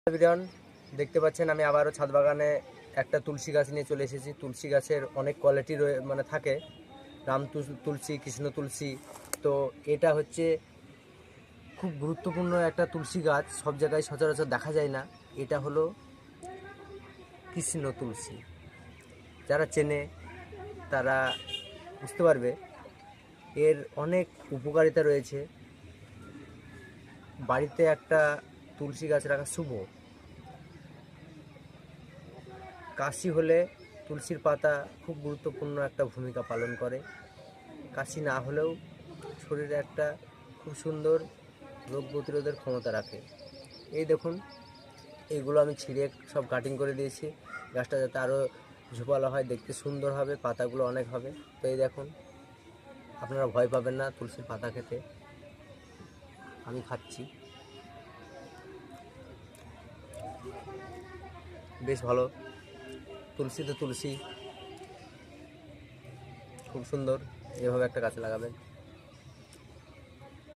Everyone, দেখতে পাচ্ছেন আমি আবারও ছাদ বাগানে একটা তুলসী গাছ নিয়ে চলে এসেছি। তুলসী গাছের অনেক কোয়ালিটি থাকে, রাম তুলসী, কৃষ্ণ তুলসী। তো এটা হচ্ছে খুব গুরুত্বপূর্ণ একটা তুলসী গাছ, সব জায়গায় সচরাচর দেখা যায় না। এটা হলো কৃষ্ণ তুলসী। যারা চেনে তারা বুঝতে পারবে এর অনেক উপকারিতা রয়েছে। বাড়িতে একটা তুলসী গাছ রাখা শুভ। কাশি হলে তুলসীর পাতা খুব গুরুত্বপূর্ণ একটা ভূমিকা পালন করে। কাশি না হলেও শরীরে একটা খুব সুন্দর রোগ প্রতিরোধের ক্ষমতা রাখে। এই দেখুন, এইগুলো আমি ছিঁড়ে সব কাটিং করে দিয়েছি, গাছটা যাতে আরও ঝোপালো হয়, দেখতে সুন্দর হবে, পাতাগুলো অনেক হবে। তো এই দেখুন, আপনারা ভয় পাবেন না তুলসীর পাতা খেতে। আমি খাচ্ছি, বেশ ভালো। তুলসী তো তুলসী, খুব সুন্দর। এভাবে একটা গাছ লাগাবেন।